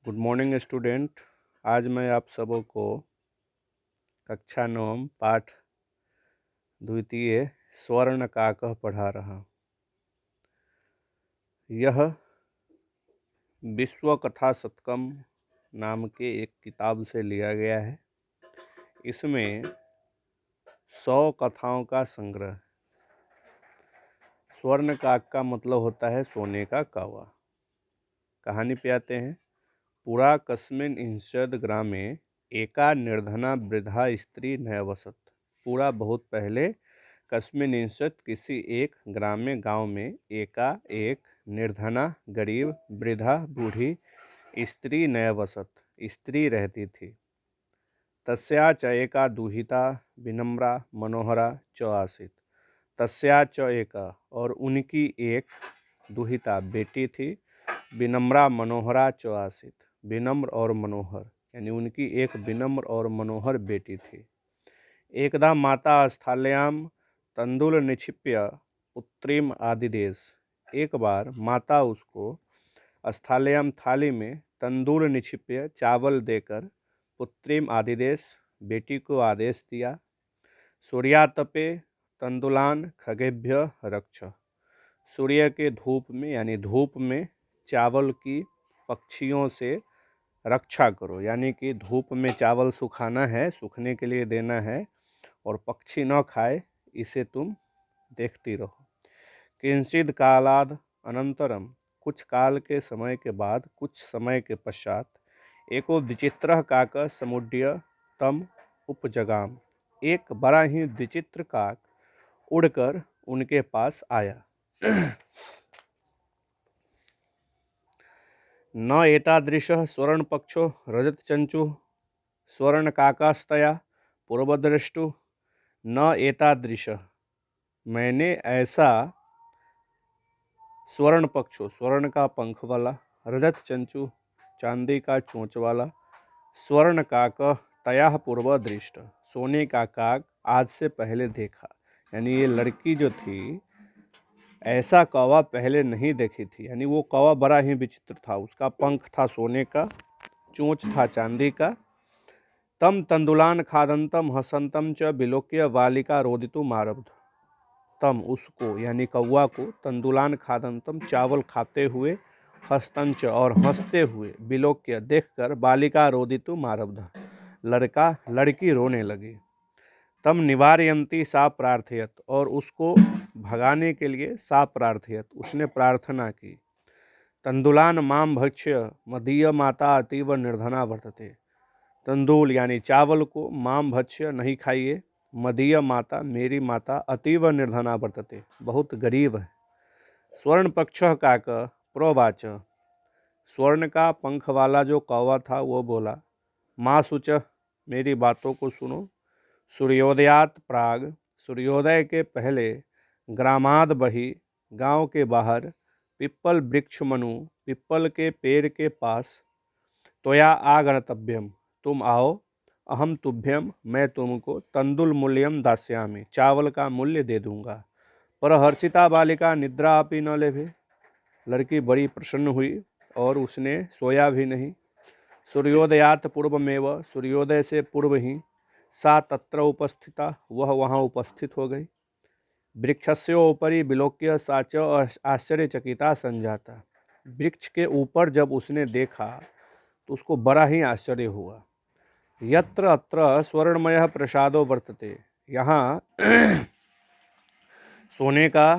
Good morning student. आज मैं आप सबों को कक्षा 9 पाठ द्वितीय स्वर्ण काकः पढ़ा रहा हूँ। यह विश्व कथा शतकम नाम के एक किताब से लिया गया है। इसमें 100 कथाओं का संग्रह। स्वर्ण काक का मतलब होता है सोने का कौवा। कहानी पे आते हैं। पुरा कस्मिन इंशद ग्रामे एका निर्धना वृद्धा स्त्री न्यवसत। पूरा बहुत पहले कस्मिन इंशद किसी एक ग्रामे गांव में एका एक निर्धना गरीब वृद्धा बूढ़ी स्त्री न्यवसत स्त्री रहती थी। तस्या च एका दुहिता विनम्रा मनोहरा च आसीत। तस्या च एका और उनकी एक दुहिता बेटी थी। विनम्रा मनोहरा च आसीत विनम्र और मनोहर यानी उनकी एक विनम्र और मनोहर बेटी थी। एकदा माता स्थाल्याम तंदुल निक्षिप्य पुत्रीम आदिदेश। एक बार माता उसको स्थाल्याम थाली में तंदूल निक्षिप्य चावल देकर पुत्रीम आदिदेश बेटी को आदेश दिया। सूर्यातपे तंदुलान खगेभ्य रक्ष। सूर्य के धूप में यानी धूप में चावल की पक्षियों से रक्षा करो, यानी कि धूप में चावल सुखाना है, सूखने के लिए देना है और पक्षी न खाए, इसे तुम देखती रहो। किंचिद कालाद अनंतरम कुछ काल के समय के बाद, कुछ समय के पश्चात एको विचित्र काक समुड्य तम उपजगाम। एक बड़ा ही विचित्र काक उड़कर उनके पास आया। न एतादृशः स्वर्णपक्षो रजतचंचुः स्वर्णकाकास्तया पूर्वदृष्टु। न एतादृशः मैंने ऐसा स्वर्ण पक्षो स्वर्ण का पंख वाला, रजत चंचु चांदी का चोंच वाला, स्वर्ण काक तया पूर्व दृष्ट सोने का काक आज से पहले देखा। यानी ये लड़की जो थी ऐसा कौवा पहले नहीं देखी थी। यानी वो कौवा बड़ा ही विचित्र था। उसका पंख था सोने का, चोंच था चांदी का। तम तंदुलान खादंतम हसंतम च विलोक्य बालिका रोदितु मारब्ध। तम उसको यानी कौवा को, तंदुलान खादंतम चावल खाते हुए, हस्तंच और हंसते हुए, विलोक्य देखकर, बालिका रोदितु मारब्ध लड़की रोने लगी। तम निवारयंती सा प्रार्थयत और उसको भगाने के लिए सा प्रार्थयत उसने प्रार्थना की। तंदुलान माम भक्ष्य मदीय माता अतीव निर्धना वर्तते। तंदूल यानी चावल को, माम भक्ष्य नहीं खाइए, मदीय माता मेरी माता अतीव निर्धना वर्तते बहुत गरीब है। स्वर्ण पक्षः काक प्रोवाच। स्वर्ण का पंख वाला जो कौवा था वो बोला, माँ सुच मेरी बातों को सुनो। सूर्योदयात प्राग सूर्योदय के पहले, ग्रामाद बही गांव के बाहर, पिप्पल वृक्ष मनु पिप्पल के पेड़ के पास, त्वया आगन्तव्यम तुम आओ, अहम तुभ्यम मैं तुमको तंदुल मूल्यम दास्यामि चावल का मूल्य दे दूंगा। पर हर्षिता बालिका निद्रा अपि न लेभे। लड़की बड़ी प्रसन्न हुई और उसने सोया भी नहीं। सूर्योदयात पूर्वमेव सूर्योदय से पूर्व ही, सा तत्र उपस्थिता वह वहाँ उपस्थित हो गई। वृक्षस्योपरि विलोक्य सा च आश्चर्यचकिता संजाता। वृक्ष के ऊपर जब उसने देखा तो उसको बड़ा ही आश्चर्य हुआ। यत्र अत्र स्वर्णमय प्रसादो वर्तते। यहाँ सोने का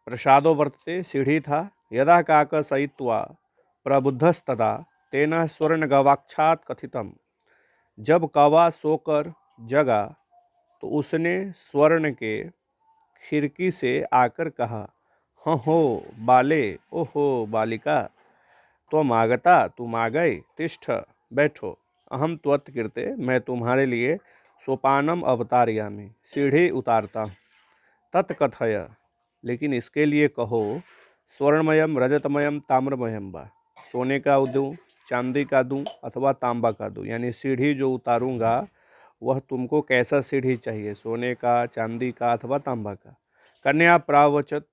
प्रसादो वर्तते सीढ़ी था। यदा काक सयित्वा प्रबुद्धस्तदा तेन स्वर्ण गवाक्षात कथितम। जब कौवा सोकर जगा तो उसने स्वर्ण के खिड़की से आकर कहा, हो बाले, ओहो बालिका, तुम आगता तुम आ गए, तिष्ठ बैठो, अहम त्वत्कृते मैं तुम्हारे लिए सोपानम अवतारयामि सीढ़ी उतारता हूँ। तत्कथय लेकिन इसके लिए कहो, स्वर्णमयम रजतमयम ताम्रमयम वा, सोने का दूँ, चांदी का दूँ अथवा तांबा का दूँ। यानी सीढ़ी जो उतारूंगा वह तुमको कैसा सीढ़ी चाहिए, सोने का, चांदी का अथवा तांबा का। कन्या प्रावचत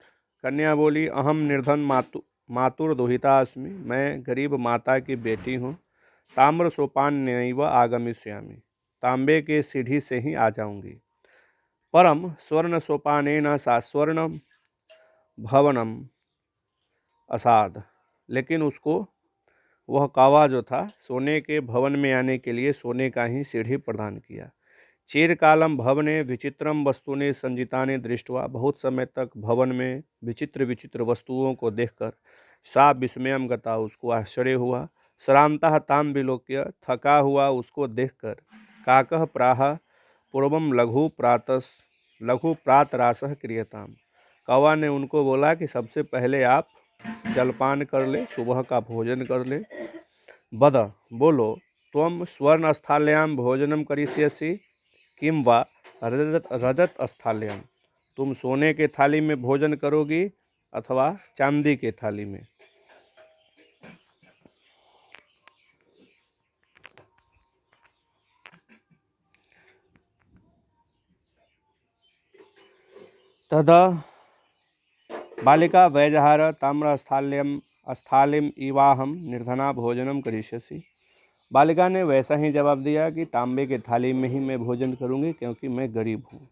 कन्या बोली, अहम निर्धन मातु मातुर्दुहिता अस्मि, मैं गरीब माता की बेटी हूँ। ताम्र सोपान नैव आगमिष्यामि, तांबे के सीढ़ी से ही आ जाऊंगी। परम स्वर्ण सोपानेन सा स्वर्णम भवनम असाध, लेकिन उसको वह कौवा जो था सोने के भवन में आने के लिए सोने का ही सीढ़ी प्रदान किया। चिरकालम भवने विचित्रम वस्तुने संजिताने दृष्टवा, बहुत समय तक भवन में विचित्र विचित्र वस्तुओं को देखकर सा विस्मयम गता, उसको आश्चर्य हुआ। श्रांता ताम विलोक्य, थका हुआ उसको देखकर काकः प्राह पूर्वम लघु प्रातरासः क्रियताम, कौवा ने उनको बोला कि सबसे पहले आप जलपान कर ले, सुबह का भोजन कर ले। बद बोलो, त्वम स्वर्ण स्थाल्याम भोजनम करिष्यसि किम वा रजत स्थाल्याम, तुम सोने के थाली में भोजन करोगी अथवा चांदी के थाली में। तदा बालिका वैजहार ताम्र स्थालिम इवाहम निर्धना भोजनम करिष्यसि, बालिका ने वैसा ही जवाब दिया कि तांबे के थाली में ही मैं भोजन करूंगी क्योंकि मैं गरीब हूँ।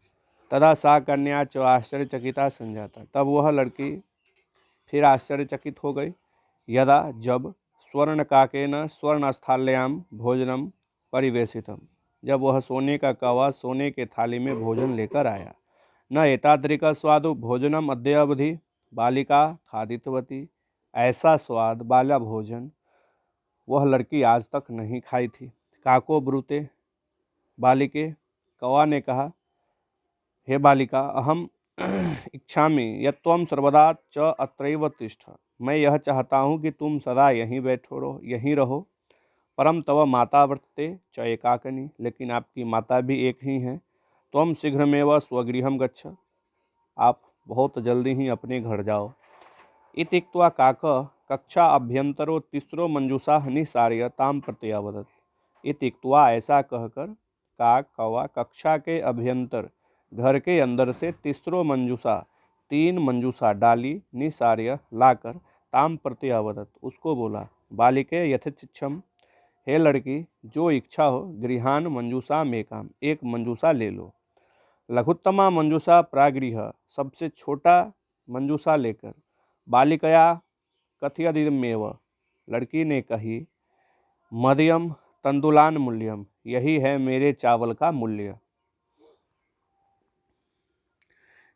तदा सा कन्या च आश्चर्यचकिता संजाता, तब वह लड़की फिर आश्चर्यचकित हो गई। यदा जब स्वर्ण काकेन स्वर्ण स्थाल्याम भोजनम परिवेशितम, जब वह सोने का कौवा सोने के थाली में भोजन लेकर आया। न एतादृक स्वादु भोजनम अद्य अवधि, बालिका खादितवती, ऐसा स्वाद वाला भोजन वह लड़की आज तक नहीं खाई थी। काको ब्रूते बालिके, कौवा ने कहा, हे बालिका, अहम इच्छामि यत्त्वं सर्वदा च अत्रैव तिष्ठ, मैं यह चाहता हूँ कि तुम सदा यहीं बैठो रहो, यहीं रहो। परम तव माता वर्तते च एकाकिनी, लेकिन आपकी माता भी एक ही हैं। त्वं शीघ्रमेव स्वगृहं गच्छ, आप बहुत जल्दी ही अपने घर जाओ। इत्युक्त्वा काक कक्षा अभ्यंतरो तीसरो मंजूषा निसार्य ताम प्रत्यावदत, इत्युक्त्वा ऐसा कहकर काक कौवा कक्षा के अभ्यंतर घर के अंदर से तीसरो मंजूषा 3 मंजूषा डाली निसार्य लाकर ताम प्रत्यावदत, उसको बोला, बालिके यथेच्छम, हे लड़की, जो इच्छा हो गृहान मंजूषा में काम, एक मंजूषा ले लो। लघुत्तमा मंजूषा प्रागृह, सबसे छोटा मंजूषा लेकर। बालिकया कथयदिमेव, लड़की ने कही, मदयम तंदुलान मूल्यम, यही है मेरे चावल का मूल्य।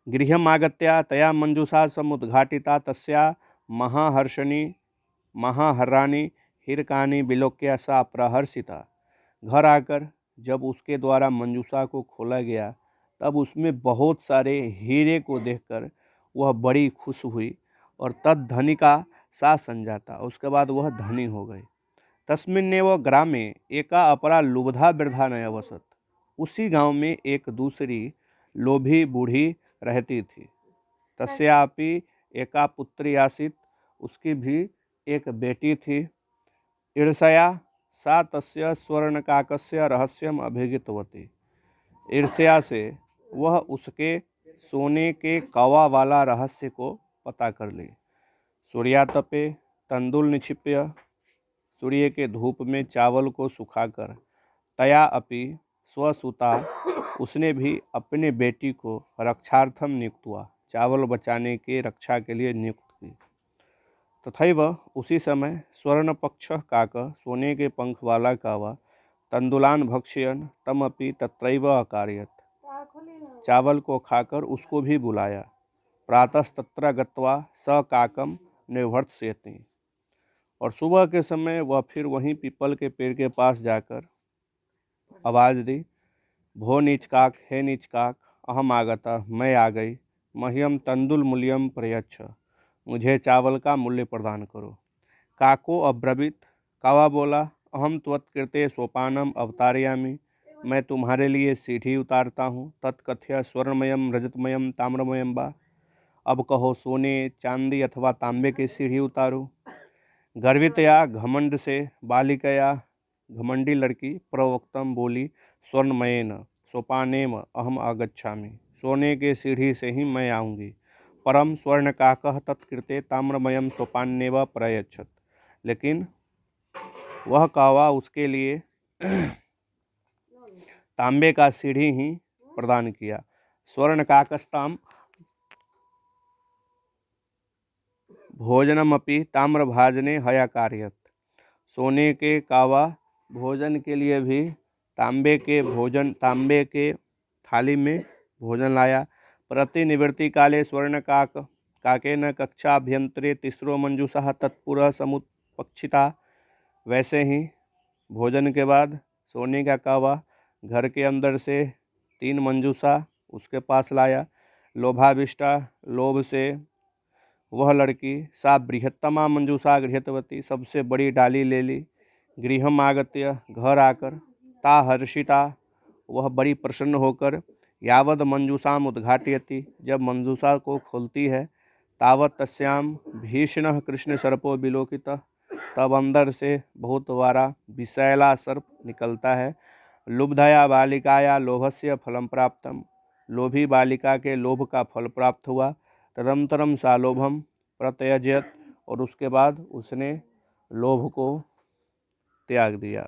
गृहमागत्या तया मंजूषा समुद्घाटिता तस्या महाहर्षाणि हिरकानि विलोक्य सा प्रहर्षिता, घर आकर जब उसके द्वारा मंजूषा को खोला गया तब उसमें बहुत सारे हीरे को देखकर वह बड़ी खुश हुई और तद धनिका सा संजाता, उसके बाद वह धनी हो गई। तस्मिन्नेव ग्रामे एका अपरा लुब्धा वृद्धा न अवसत, उसी गांव में एक दूसरी लोभी बूढ़ी रहती थी। तस्यापि एका पुत्री आसीत, उसकी भी एक बेटी थी। ईर्ष्या सा तस्य स्वर्णकाकस्य रहस्यम अभिज्ञातवती, ईर्ष्या से वह उसके सोने के कौवा वाला रहस्य को पता कर ली। सूर्यातपे तंदुल निक्षिप्य, सूर्य के धूप में चावल को सुखाकर, तया अपि स्वसुता, उसने भी अपने बेटी को रक्षार्थम नियुक्त हुआ, चावल बचाने के रक्षा के लिए नियुक्त की। तथैव उसी समय स्वर्ण पक्ष काक, सोने के पंख वाला कौवा, तंदुलान भक्ष्यन तम अपि तत्रैव अकारयत, चावल को खाकर उसको भी बुलाया। प्रातस्तत्र गत्वा स काकम निवर्तयति, और सुबह के समय वह फिर वहीं पीपल के पेड़ के पास जाकर आवाज़ दी, भो नीचकाक, हे नीचकाक, अहम आगता, मैं आ गई, मह्यम तंदुल मूल्यम प्रयच्छ, मुझे चावल का मूल्य प्रदान करो। काको अब्रवीत, कौवा बोला, अहम त्वत्कृते सोपानम अवतारयामि, मैं तुम्हारे लिए सीढ़ी उतारता हूँ। तत्कथ्य स्वर्णमयम रजतमयम ताम्रमयम बा, अब कहो सोने चांदी अथवा तांबे की सीढ़ी उतारूँ। गर्वितया घमंड से बालिकया, घमंडी लड़की, प्रवक्तम बोली, स्वर्णमयेन सोपानेम अहम आगच्छामि, सोने के सीढ़ी से ही मैं आऊँगी। परम स्वर्णकाकः तत्कृते ताम्रमयं सोपान्येव प्रयच्छत्। लेकिन वह कौवा उसके लिए तांबे का सीढ़ी ही प्रदान किया। स्वर्णकाकस्ताम भोजनमपि ताम्रभाजने हयाकारयत्। सोने के कौवा भोजन के लिए भी तांबे के थाली में भोजन लाया। प्रतिनिवृत्ति काले काकेन कक्षाभ्यंतरे तिस्रो मंजूषा तत्पुरः समुत्पक्षिता। वैसे ही भोजन के बाद सोने का कौवा घर के अंदर से 3 मंजूषा उसके पास लाया। लोभाविष्टा, लोभ से वह लड़की सा बृहत्तमा मंजूषा गृहीतवती, सबसे बड़ी डाली ले ली। गृहम आगत्य, घर आकर, ता हर्षिता, वह बड़ी प्रसन्न होकर, यावद मंजूषाम उद्घाटयति, जब मंजूषा को खोलती है, तावत तस्याम भीषणः कृष्ण सर्पो विलोकितः, तब अंदर से बहुत बड़ा विषैला सर्प निकलता है। लुब्धया बालिकाया लोभस्य फलम प्राप्तम, लोभी बालिका के लोभ का फल प्राप्त हुआ। तदंतरम सा लोभम प्रत्यजयत, और उसके बाद उसने लोभ को त्याग दिया।